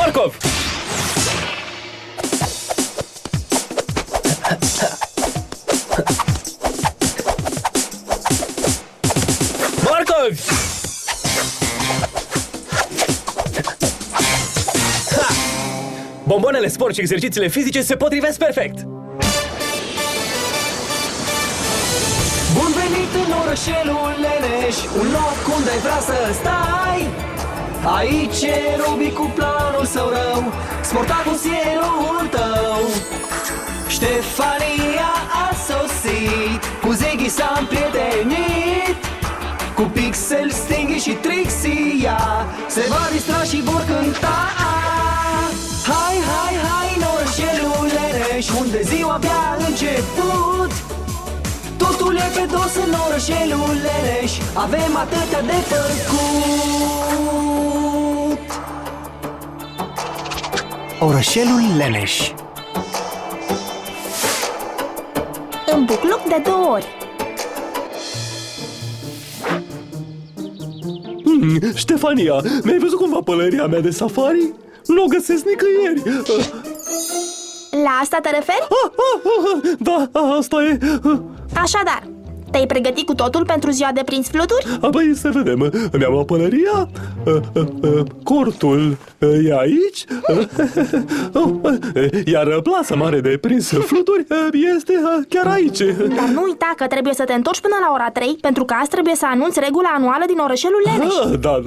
Markov! Markov! Ha! Bomboanele sport și exercițiile fizice se potrivesc perfect! Bun venit în orășelul Leneș, un loc unde ai vrea să stai. Aici e Rubi cu planul său rău, Sportacus e rolul tău. Ștefania a sosit, cu Ziggy s-a împrietenit, cu Pixel, Stingy și Trixia se va distra și vor cânta. Hai, hai, hai în orășelul Leneș, unde ziua abia a început. Totul e pe dos în orășelul Leneș, avem atâtea de făcut. Orășelul Leneș. În bucluc de 2 ori. Ștefania, mi-ai văzut cumva pălăria mea de safari? Nu o găsesc nicăieri. La asta te referi? Da, asta e. Așadar, te-ai pregătit cu totul pentru ziua de prins fluturi? Apoi să vedem. Mi-am luat pălăria. Cortul e aici. Iar plasa mare de prins fluturi este chiar aici. Dar nu uita că trebuie să te întorci până la ora 3, pentru că azi trebuie să anunți regula anuală din orășelul Leneș. Da.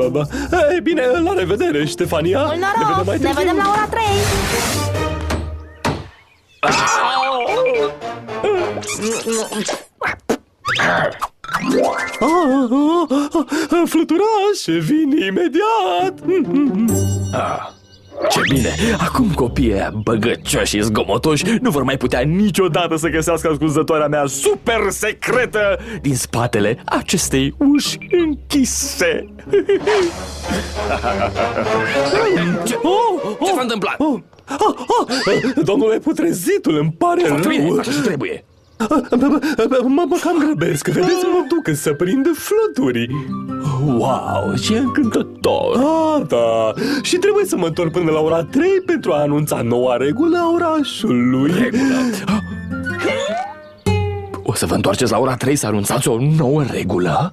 Ei bine, la revedere, Ștefania. Mult noroc! Ne vedem la ora 3! Fluturaș, vin imediat. Ce bine! Acum copiii ăia băgăcioși și zgomotoși nu vor mai putea niciodată să găsească ascunzătoarea mea super secretă din spatele acestei uși închise. Ce s-a întâmplat? Domnule Putrezitul, îmi pare Foarte bine, rău. așa și trebuie. Mă cam grăbesc. Vedeți, mă duc să prind fluturi. Wow, ce încântător! Da. Și trebuie să mă întorc până la ora 3 pentru a anunța noua regulă a orașului. Regulă. O să vă întoarceți la ora 3 să anunțați o nouă regulă?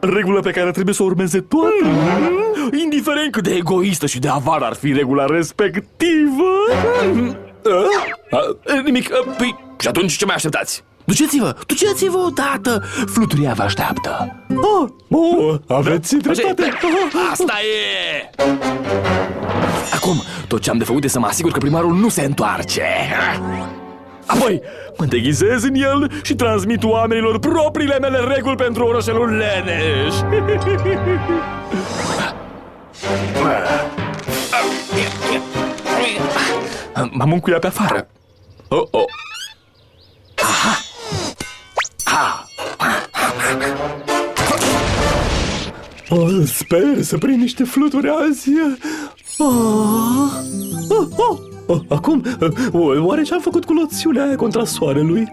Regulă pe care trebuie să o urmeze toată indiferent cât de egoistă și de avară ar fi regula respectivă. Nimic, păi, și atunci ce mai așteptați? Duceți-vă odată, fluturia vă așteaptă. Aveți dreptate. Asta e! Acum, tot ce am de făcut e să mă asigur că primarul nu se întoarce. Apoi, mă deghizez în el și transmit oamenilor propriile mele reguli pentru orășelul Leneș. M-am încuiat pe afară. Sper să prind niște fluturi azi. Acum, oare ce-am făcut cu loțiunea aia contra soarelui?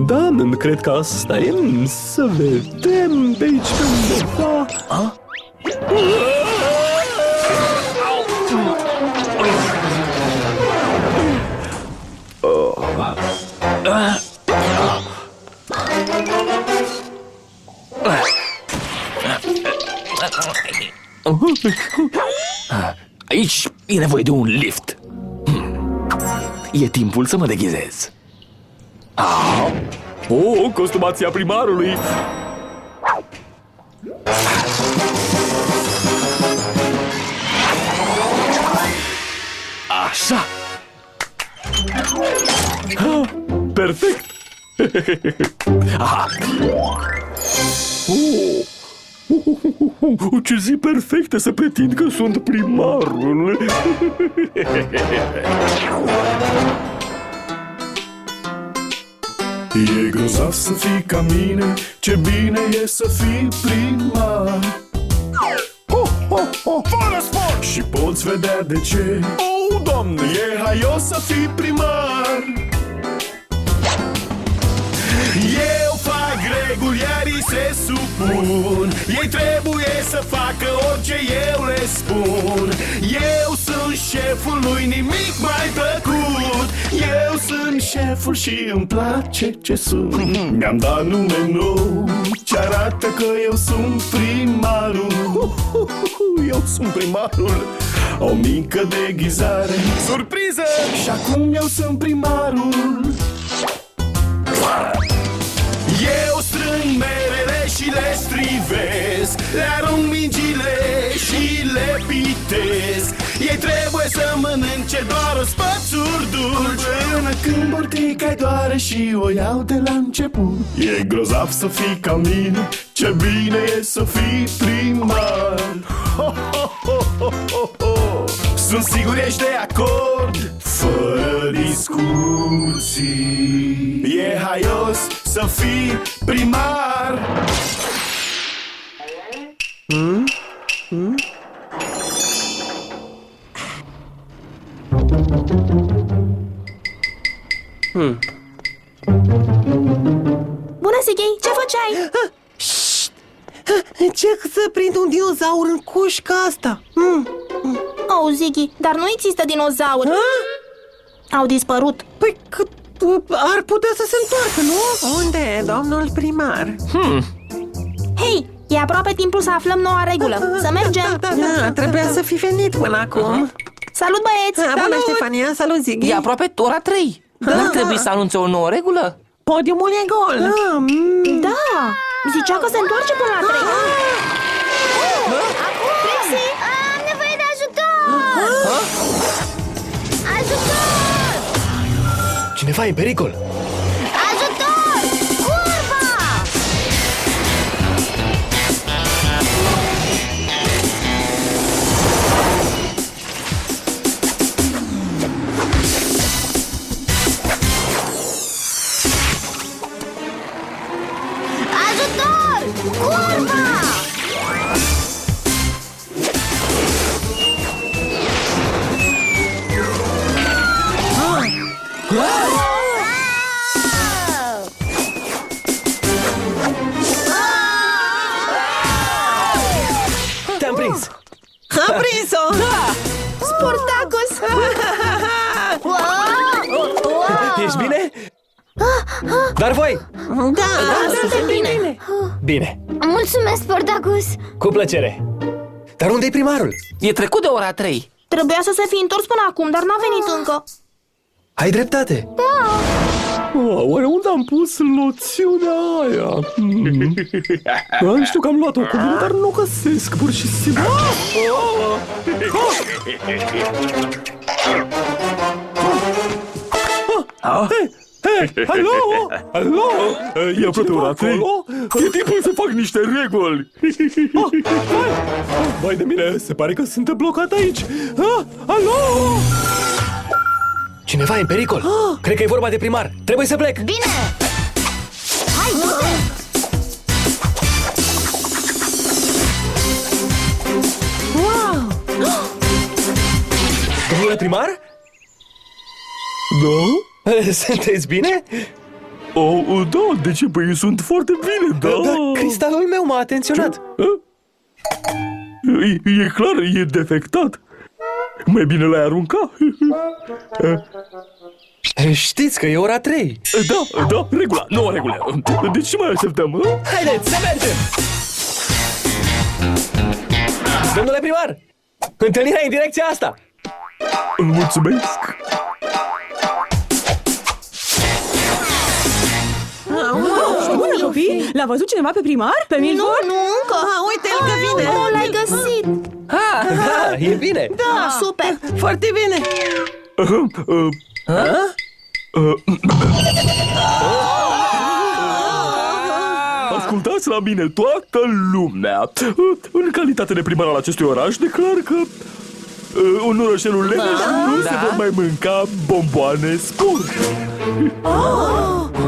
Da, cred că asta e. Să vedem de aici pe undeva. Aici e nevoie de un lift. E timpul să mă deghizez. Costumația primarului. Așa. Perfect. Aha. Ce zi perfectă să pretind că sunt primarul. E grozav să fii ca mine, ce bine e să fii primar. Fără sport! Și poți vedea de ce. Oh, Doamne! E haios să fii primar. Eu fac reguli, iar se supun. Ei trebuie să facă orice eu le spun. Eu sunt șeful, lui nimic mai plăcut. Eu sunt șeful și îmi place ce sunt. Mi-am dat nume nou ce arată că eu sunt primarul. Eu sunt primarul. O mică deghizare, surpriză! Și acum eu sunt primarul. Eu strâng merele și le strivesc, le arunc mingile și le pitesc. Ei trebuie să mănânce doar ospățuri dulci, până când burtica-i doare și o iau de la început. E grozav să fii ca mine, ce bine e să fii primar. Ho, ho, ho, ho, ho, ho. Sunt sigur ești de acord, fără discuții. E haios să fii primar. Bună, Sighi! Ce făceai? Încerc să prind un dinozaur în cușca asta. Oh, Ziggy, dar nu există dinozauri. Au dispărut. Păi cât ar putea să se întoarcă, nu? Unde e domnul primar? Hei, e aproape timpul să aflăm noua regulă. Să mergem. Da, trebuia să fi venit până acum. Salut, băieți! Bună, Ștefania, salut, Ziggy. E aproape ora 3. N-ar trebui să anunțe o nouă regulă? Podiumul e gol. Da, zicea că se întoarce până la 3. Trixie! Am nevoie de ajutor! Ajutor! Cineva e în pericol! Ajutor! Curva! Ajutor! Curva! Te-am prins! Am prins-o! Sportacus! Ești bine? Dar voi? Da, Suntem bine! Bine, Mulțumesc, Spartacus! cu plăcere. Dar unde-i primarul? E trecut de ora 3. Trebuia să se fi întors până acum, dar n-a venit încă. Ai dreptate. Oare unde am pus loțiunea aia? Știu că am luat-o cu mine, dar nu o găsesc, pur și simplu. Hei, alo! Alo! E aproape ora 3. E timpul să fac niște reguli. Vai de mine, se pare că sunt blocat aici. Alo! Cineva e în pericol. Cred că e vorba de primar. Trebuie să plec. Bine! Hai, du-te! Domnule primar? Da? Sunteți bine? Oh, da, de ce? Păi sunt foarte bine, da. Da, cristalul meu m-a atenționat. E clar, e defectat. Mai bine l-ai arunca. Știți că e ora 3. Da, regula, nouă regulă. De ce mai așteptăm? Haideți să mergem! Domnule primar, întâlnirea e în direcția asta. Mulțumesc. Bună, copii! L-a văzut cineva pe primar? Pe Nu, Milford? nu încă. Uite-l că vine. Oh, l-ai găsit. Da, e bine. Da, super. Foarte bine. Ascultați la mine, toată lumea. În calitate de primar al acestui oraș, declar că în orășelul Leneș nu se vor mai mânca bomboane sport.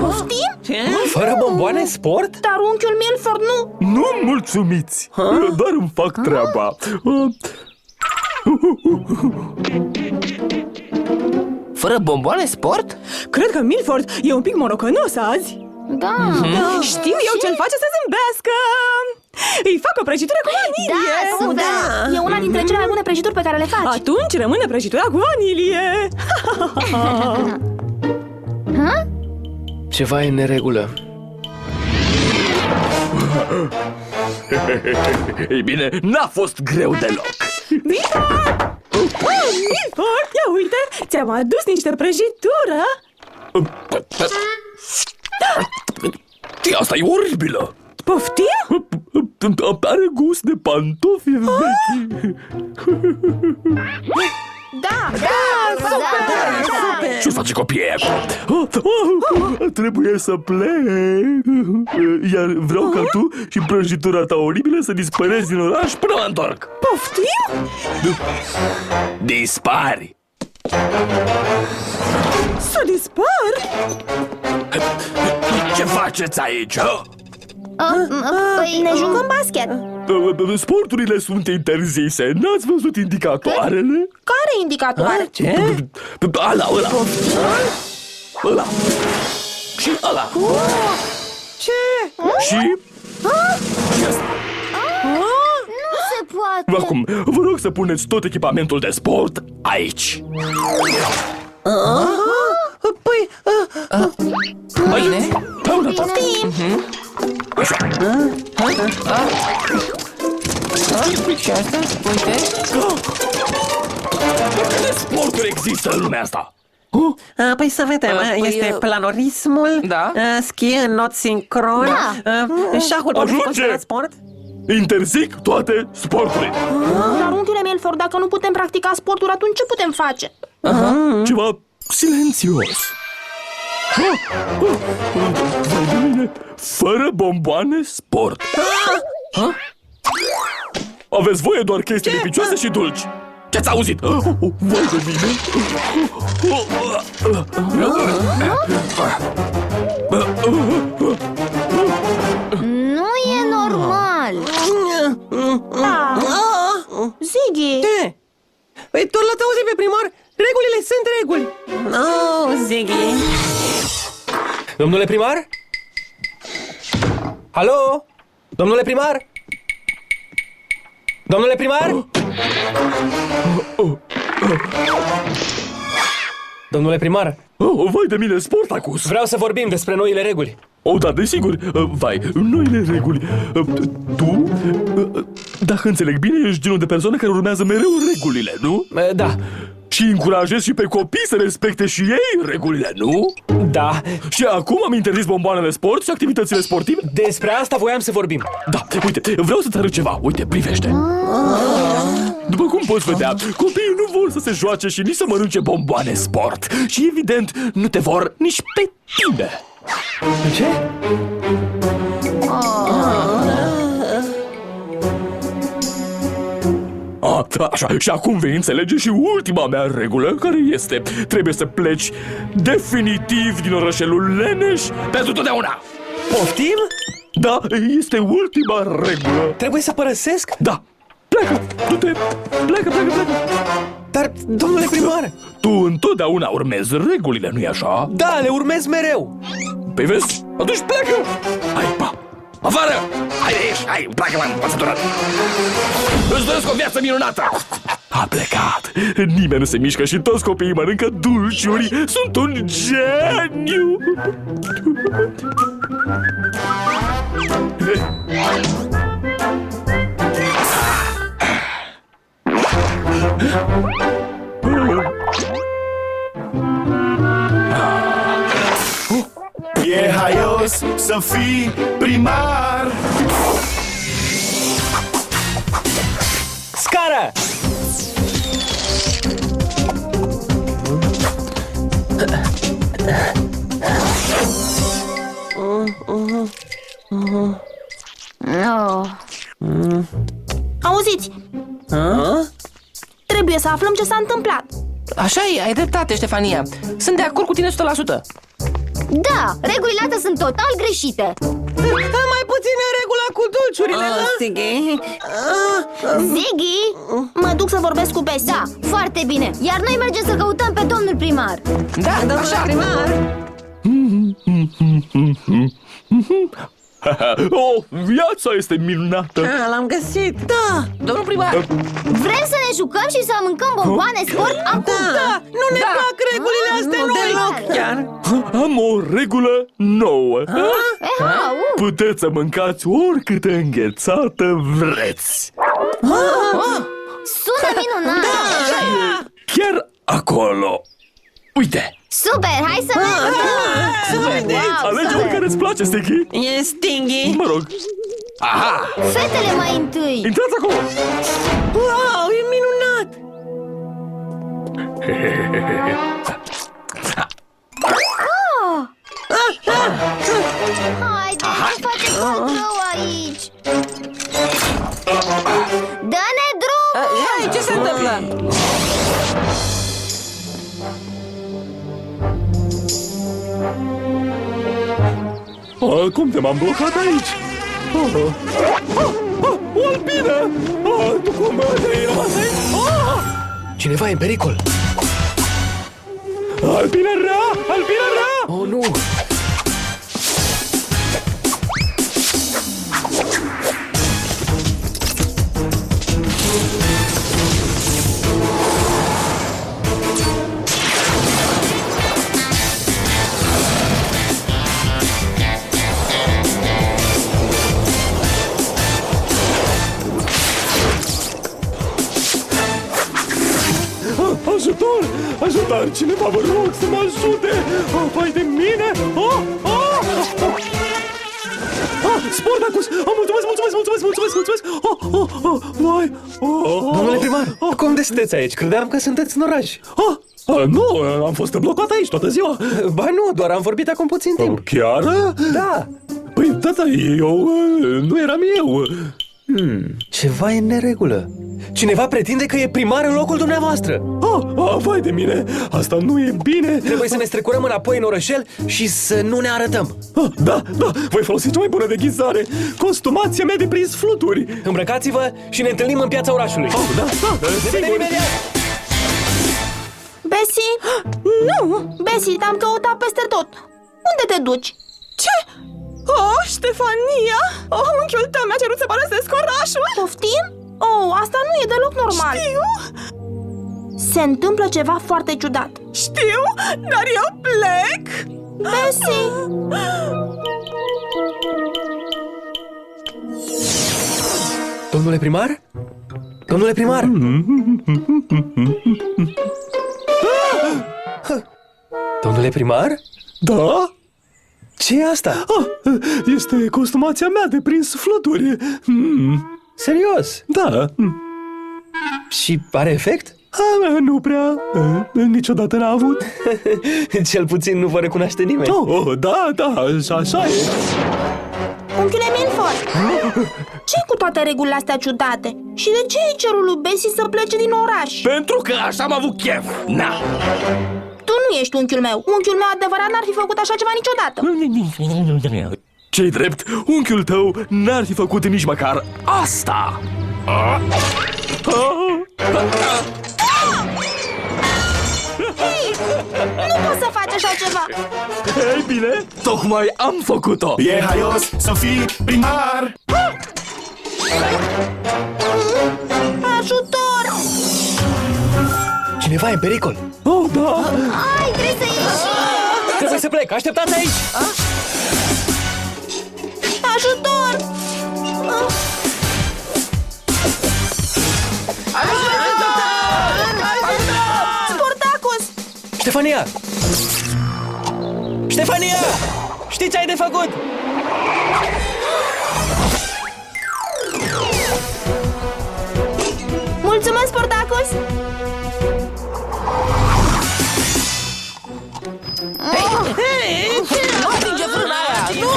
Poftim? Fără bomboane sport? Dar unchiul Milford nu. Nu mulțumiți, dar îmi fac treaba. Fără bomboane sport? Cred că Milford e un pic morocănos azi. Da. Știu eu ce-l face să zâmbească. Îi fac o prăjitură cu vanilie. Da, super. E una dintre cele mai bune prăjituri pe care le faci. Atunci rămâne prăjitura cu vanilie. Ceva e în neregulă. Ei bine, n-a fost greu deloc. Milford! Milford, ia uite, ți-am adus niște prăjitură. Asta e oribilă. Poftim? Are gust de pantofi vechi. Da, Ce-o face copiii acum? Trebuie să plec. Iar vreau ca tu și prăjitura ta oribilă să dispăreți din oraș Până mă întorc. Poftim? Dispari. Să dispar? Ce faceți aici? Păi, ne jucăm basket. Sporturile sunt interzise. N-ați văzut indicatoarele? Care indicatoare? Ăla. Și ăla. Ce? Și nu se poate. Acum, vă rog să puneți tot echipamentul de sport aici. Păi, Bine? Așa. Și asta? Uite. Câte sporturi există în lumea asta? păi să vedem, Păi, este planorismul, da. schi în not sincron, șahul poate fi Ajunge! considerat sport? Interzic toate sporturile. Dar, unchiule Milford, dacă nu putem practica sporturi, atunci ce putem face? Ceva silențios. Vai de mine, fără bomboane, sport. Aveți voie doar chestii lipicioase și dulci. Ce-ați auzit? Vai de mine. Nu e normal. Ziggy! Ce? Păi tot l-ați auzit pe primar? Regulile sunt reguli. Oh, Ziggy. Domnule primar? Alo? Domnule primar? Domnule primar? Domnule primar, Vai de mine, Sportacus. vreau să vorbim despre noile reguli. Da, desigur. Vai, noile reguli. Tu, dacă înțeleg bine, ești genul de persoană care urmează mereu regulile, nu? Da, Și încurajezi și pe copii să respecte și ei regulile, nu? da, Și acum am interzis bomboanele sport și activitățile sportive? despre asta voiam să vorbim. Da, uite, vreau să-ți arăt ceva. Uite, privește. După cum poți vedea, copiii nu vor să se joace și nici să mănânce bomboane sport. Și evident, nu te vor nici pe tine. Ce? Așa, și acum vei înțelege și ultima mea regulă, care este: trebuie să pleci definitiv din orășelul Leneș pentru totdeauna. Poftim? Da, este ultima regulă. Trebuie să părăsesc? Da, pleacă, du-te, pleacă. Dar, domnule primar, Tu întotdeauna urmezi regulile, nu-i așa? da, le urmez mereu. Păi vezi? Atunci pleacă! Hai, pa! Afară! Hai de aici! Hai, pleacă, m-am învățăturat! Îți doresc o viață minunată! A plecat. Nimeni nu se mișcă și toți copiii mănâncă dulciuri. Sunt un geniu! E haios să fii primar. Scară! Oh. Auziți? Trebuie să aflăm ce s-a întâmplat. Așa e, ai dreptate, Ștefania. Sunt de acord cu tine 100%. Da, regulile astea sunt total greșite. Mai puțină regula cu dulciurile, da? Ziggy. Ziggy? Mă duc să vorbesc cu Bessie. Da, foarte bine. Iar noi mergem să căutăm pe domnul primar. Da, Domnule așa. primar. Oh, viața este minunată! L-am găsit. Da, domnul primar. Vrem să ne jucăm și să mâncăm bomboane sport acum? Da, nu ne plac regulile astea nu noi. deloc. Chiar. Am o regulă nouă. Puteți să mâncați oricâtă înghețată vreți. Sună minunat. Chiar acolo. Uite, Super, hai să mergem. alege unul care îți place, Sticky. E Stingy. Mă rog. Aha! Fetele mai întâi. Intrați acolo! Wow, e minunat. Haide, nu face tot rău aici. Dă-ne drum. Hai, ce se întâmplă? Cum te-m-am blocat aici? O albină! Tu cum te-ai rămas aici? Cineva e în pericol. Albină rea! Albină rea! Oh, nu! Ajutor! Ajutor! Cineva, vă rog să mă ajute! Vai de mine! Sportacus! Mulțumesc! Vai! Domnule primar, cum de sunteți aici? Credeam că sunteți în oraș. Nu, am fost blocat aici toată ziua! Ba nu, doar am vorbit acum puțin timp. Chiar? Da. Păi, tata, eu nu eram eu! Ceva e în neregulă. Cineva pretinde că e primar în locul dumneavoastră. Vai de mine! Asta nu e bine! Trebuie să ne strecurăm înapoi în orășel și să nu ne arătăm. Da, voi folosi cea mai bună deghizare! Costumația mea de prins fluturi! Îmbrăcați-vă și ne întâlnim în piața orașului. Da, Ne vedem imediat! Bessie? Nu! Bessie, te-am căutat peste tot. Unde te duci? Ce? Oh, Ștefania! Oh, unchiul tău mi-a cerut să părăsesc orașul. Poftim? Oh, asta nu e deloc normal. Știu, Se întâmplă ceva foarte ciudat. știu, dar eu plec. Bessie! Domnule primar? Domnule primar? Domnule primar? Da? Ce e asta? Este costumația mea de prins fluturi! Serios? Da! Și are efect? Nu prea, niciodată n-a avut. Cel puțin nu vă recunoaște nimeni. Da, așa e. Unchiule Milford, ce-i cu toate regulile astea ciudate? Și de ce ai cerut lui Bessie să plece din oraș? Pentru că așa am avut chef. Na! Tu nu ești unchiul meu. Unchiul meu adevărat n-ar fi făcut așa ceva niciodată. Ce-i drept, unchiul tău n-ar fi făcut nici măcar asta. Nu poți să faci așa ceva. Ei bine, tocmai am făcut-o. E haios să fii primar. Ajutor! Cineva e în pericol. Da. Ai, trebuie să ieși. Trebuie să plec. Așteptați aici. Ajutor! Sportacus! Ștefania! Ștefania! Știi ce ai de făcut? Mulțumesc, Sportacus! Nu atinge frâna aia, nu!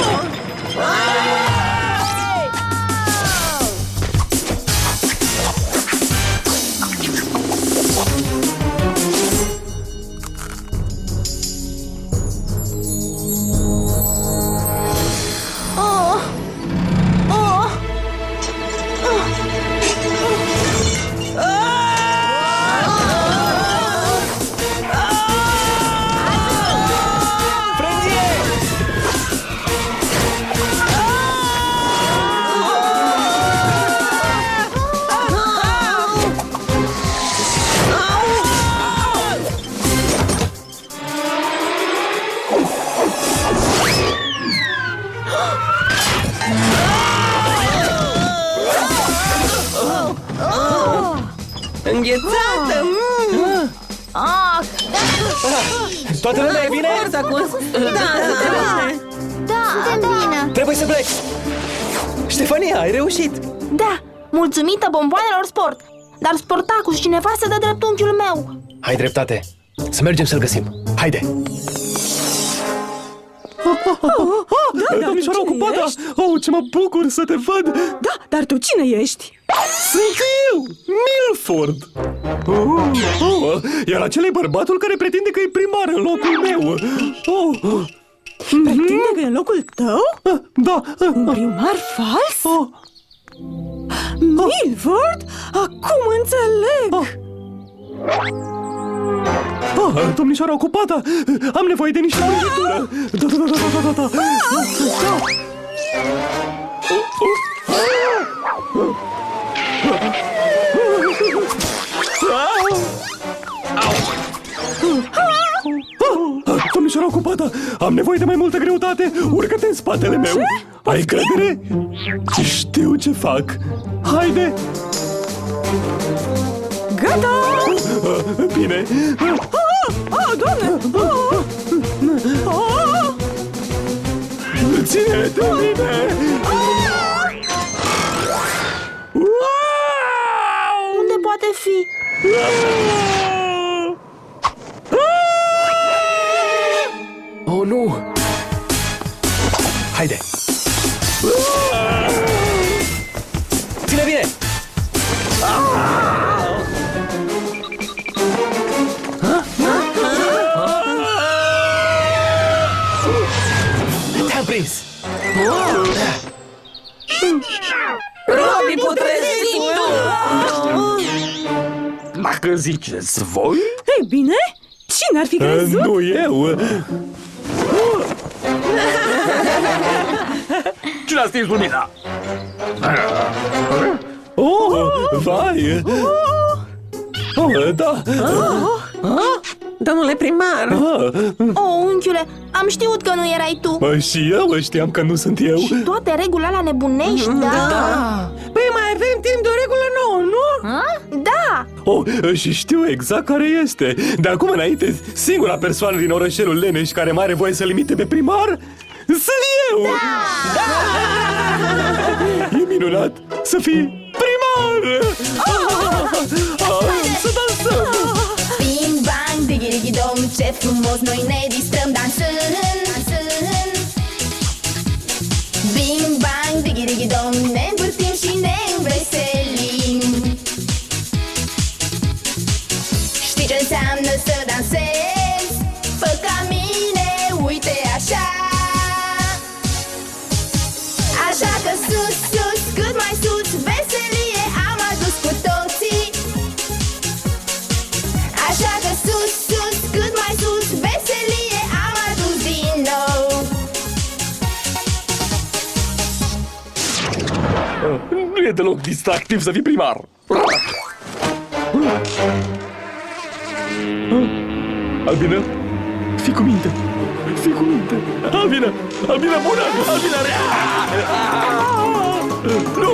Înghețată! Toată lumea e bine? Spartacus! Da, bine! Suntem bine. Trebuie să plec! Ștefania, ai reușit! Da, mulțumită bomboanelor sport. Dar Sportacus, cineva să dă drept unchiul meu. Ai dreptate. Să mergem să-l găsim. Haide! Domnișoara tu cine ocupată! ești? Oh, ce mă bucur să te văd! Da, dar tu cine ești? Sunt eu, Milford! Iar acela e bărbatul care pretinde că e primar în locul meu! Pretinde că e în locul tău? Da! Un primar fals? Milford? Acum înțeleg! Domnișoara ocupată! Am nevoie de niște prăjitură! Da! Domnișoara ocupată! Am nevoie de mai multă greutate! Urcă-te în spatele meu! Ai credere? Știu ce fac! Haide! Gata! Bine! Doamne! Ține-te bine! Unde poate fi? Oh, nu! Haide! Ține bine! Te-am prins! Robi putrezitul! Dacă ziceți voi... Ei bine, cine ar fi crezut? Nu eu! Cine a stins lumina? Vai! Da! Domnule primar! Unchiule, am știut că nu erai tu. Și eu știam că nu sunt eu. Și toate regulile alea nebunești, da? Păi mai avem timp de o regulă nouă, nu? Da! Și știu exact care este. De acum înainte, singura persoană din orășelul Leneș care mai are voie să limite pe primar sunt eu! Da! E minunat să fii primar! Să dansăm! Bing bang, diggy-diggy-dom, ce frumos noi ne distrăm dansând, dansând. Bing bang, diggy-diggy-dom, ne învârtim și ne înveselim. Știi ce înseamnă să dansezi? Fă ca mine, uite așa. Așa că sus, sus, cât mai sus, veselie am adus cu toții. Așa că sus, sus, cât mai sus, veselie am adus din nou. Nu e deloc distractiv să fii primar. Albina, fii cu minte! Fii cu minte! Albina! Albina bună! Albina rea! Nu!